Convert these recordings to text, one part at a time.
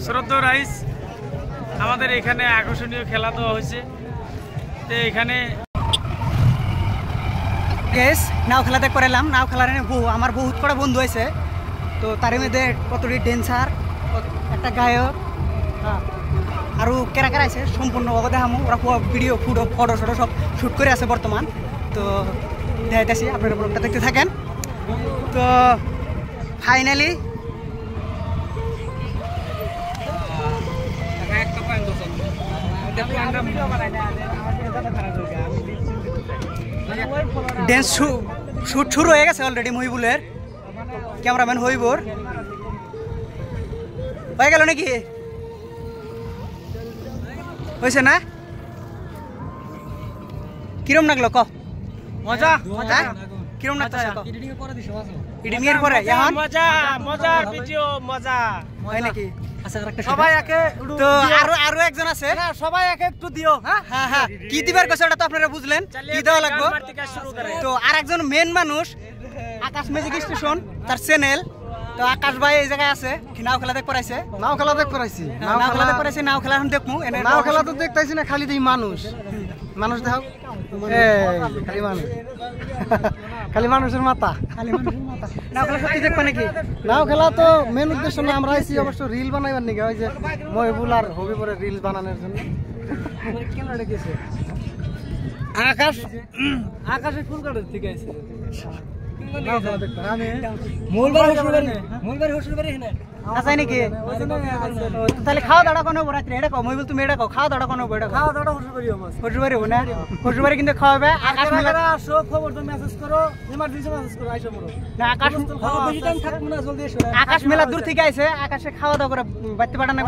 শ্রদ্ধা রাইস আমাদের এখানে আকর্ষণীয় খেলা দেওয়া হয়েছে। তো এখানে নাও খেলা দেখ করালাম। নাও খেলার আমার বহুত কটা বন্ধু আছে, তো তার মধ্যে কতটি ড্যান্সার, একটা গায়ক, হ্যাঁ আরও কেরা কেরা আছে সম্পূর্ণ দেখামো। ওরা ভিডিও ফটো সব শ্যুট করে আছে বর্তমান। তো দেখাইতেছি, আপনারা ব্লগটা দেখতে থাকেন। তো ফাইনালি ড্যান্স শুট শুরু হয়ে গেছে অলরেডি। মহিবুলের ক্যামেরাম্যান হইবর হয়ে গেল নাকি? হয়েছে না? কিরম লাগলো ক? মজা কিরম লাগতেছে ক? এডিটিং এর পরে মজা মজার ভিডিও মজা হয় নাকি? সবাই একে তো আরো একজন আছে, সবাই একে একটু দিও। হ্যাঁ হ্যাঁ কি দিবার কথা ওটা তো আপনারা বুঝলেন, কি দেওয়া লাগবে। তো আর একজন মেন মানুষ আকাশ ম্যাজিক স্টেশন, তার চ্যানেল। তো আকাশ ভাই এই জায়গায় আছে, নাও খেলা দেখ করাইছে। নাও খেলা দেখ করাইছি, নাও খেলা দেখ করাইছে। নাও খেলা এখন দেখমু। নাও খেলা তো দেখতাইছি না, খালি দেই মানুষ দেখো, খালি মানুষ, খালি মানুষের মাথা, খালি মানুষের মাথা। নাও খেলা সত্যি দেখবা নাকি? নাও খেলা তো মেন উদ্দেশ্য না, আমরা আইছি অবশ্য রিল বানাইবার নাকি, ওই যে মহিবুল আর হবি পরে রিল বানানোর জন্য। আকাশের ফুল কাটার ঠিক আছে। তাহলে খাওয়া দাওয়া কোনো রাত্রে এটা কো মহিবুল, তুমি এটা কো খাওয়া দাওয়া কোনো এটা খাওয়া দাওয়া শ্বশুরবাড়ি হবো না? শ্বশুরবাড়ি কিন্তু খাওয়াবে। আকাশ মেলা আসো, খবর তো মেসেজ করো, ইমার্জেন্সি মেসেজ করো, আইসো মরো না। আকাশ মেলা দূর থেকে আইছে, আকাশে খাওয়া দাওয়া করে বাড়তে পাঠানো।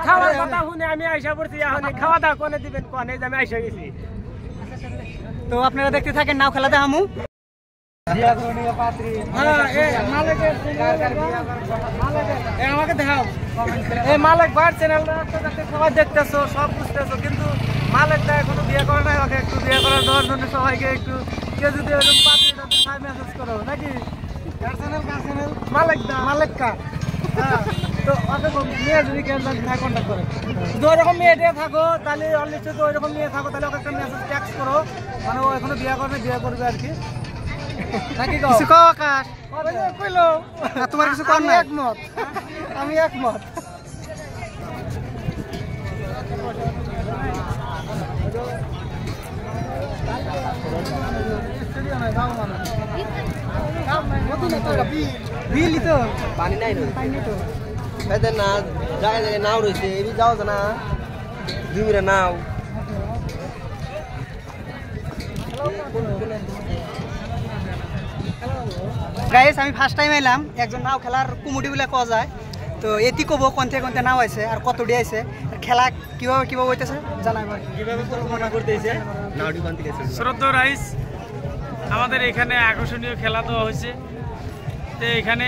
খাওয়ার কথা শুনে আমি আইসা পড়ছি। এখন খাওয়া দাওয়া কোনে দিবেন কোনে, আমি আইসা গেছি। তো আপনারা দেখতে থাকেন নাও খেলা দেখামু। আমাকে দেখাও এই মালিক ভাইয়ের চ্যানেলটা সবাই দেখতেছো, সব বুঝতেছো, কিন্তু মালিক দা এখনো বিয়ে করে নাই। ওকে একটু বিয়ে করার দেওয়ার জন্য সবাইকে একটু কেউ যদি এরকম পাত্রী মেসেজ করো নাকি। মালিক দা, মালিক কা, তো ওকে মেয়ে যদি কেউ কন্ট্যাক্ট করে, যদি ওইরকম মেয়েটা থাকো তাহলে অলরেডি যদি ওইরকম মেয়ে থাকো তাহলে ওকে একটা মেসেজ ট্যাক্স করো, মানে ও এখনো বিয়ে করে, বিয়ে করবে আর কি। কিছু কও আকাশ, কইলো তোমার কিছু কর না? একমত, আমি একমত। বিলি তো পানি নাই পানি তো এদের না, জায়গায় জায়গায় নাও রয়েছে, এই যাও না 2 মিনিট নাও। গাইস আমি ফার্স্ট টাইম এলাম, একজন নাও খেলার কুমুটি বলে কওয়া যায়। তো এটি কব কোনতে কোনতে নাও আছে আর কত ডি আছে, আর খেলা কিভাবে হইতেছে জানাইবার, কিভাবে পরিকল্পনা করতেছে। শ্রদ্ধা রাইস আমাদের এখানে আকর্ষণীয় খেলা দেওয়া হয়েছে। তো এখানে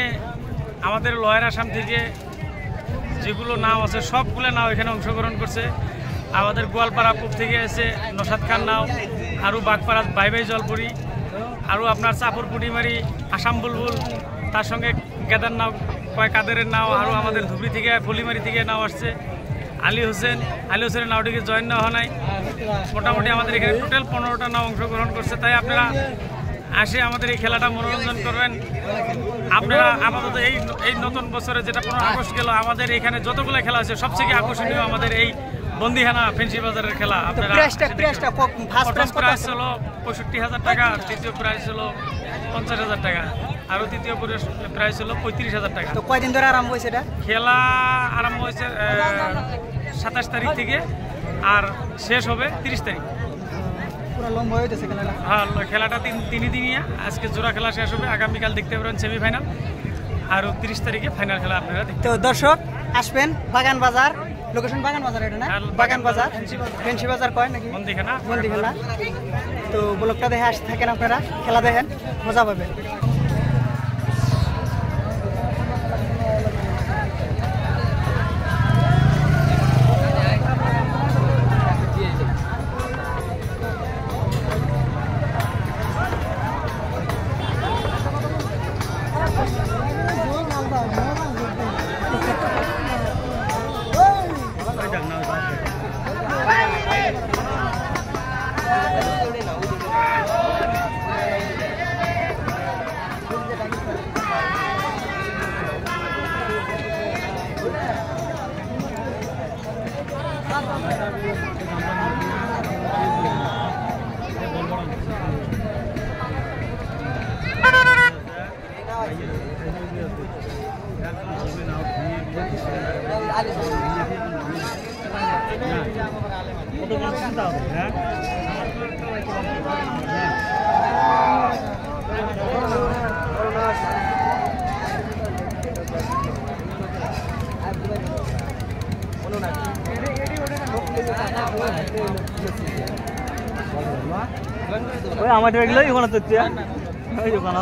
আমাদের লয়ার আসাম থেকে যেগুলো নাও আছে সবগুলো নাও এখানে অংশগ্রহণ করছে। আমাদের গোয়ালপাড়া পূব থেকে এসে নসাদ খান নাও, আরও বাগপাড়া বাই বাই জলপুরি, আরও আপনার চাপর পুটিমারি, আসাম বুলবুল, তার সঙ্গে গেদার নাও, কয় কাদেরের নাও, আরও আমাদের ধুবড়ি থেকে ফলিমারি থেকে নাও আসছে। আলী হোসেনের নাওটিকে জয়েন নেওয়া হয় নাই। মোটামুটি আমাদের এখানে টোটাল 15টা নাও অংশগ্রহণ করছে। তাই আপনারা আসে আমাদের এই খেলাটা মনোরঞ্জন করবেন। আপনারা আপাতত এই নতুন বছরে যেটা 15 আগস্ট গেল, আমাদের এখানে যতগুলো খেলা আছে সবথেকে আকর্ষণীয় আমাদের এই বন্দিখানা ফেন্সি বাজারের খেলা। আপনারা প্রাইস হলো 65,000 টাকা, দ্বিতীয় প্রাইস হলো 50,000 টাকা, আর তৃতীয় প্রাইস হলো 35,000 টাকা। তো কয়দিন ধরে আরম্ভ হয়েছে এটা? খেলা আরম্ভ হয়েছে 27 তারিখ থেকে আর শেষ হবে 30 তারিখ। পুরো লম্বা হইতেছে খেলাটা। হ্যাঁ, খেলাটা 3 দিনিয়া। আজকে জোড়া খেলা শেষ হবে, আগামীকাল দেখতে পাবেন সেমিফাইনাল, আর 30 তারিখে ফাইনাল খেলা আপনারা দেখতে। তো দর্শক আসবেন বাগান বাজার, লোকেশন বাগান বাজার, এটা না বাগান বাজার, ফেন্সি বাজার কয় নাকি বন্দিখানা। তো ব্লগটা দেখে আসতে থাকেন আপনারা, খেলা দেখেন, মজা পাবেন। ওই আমাদের এগুলোই ওখানে তো ওই ওখানে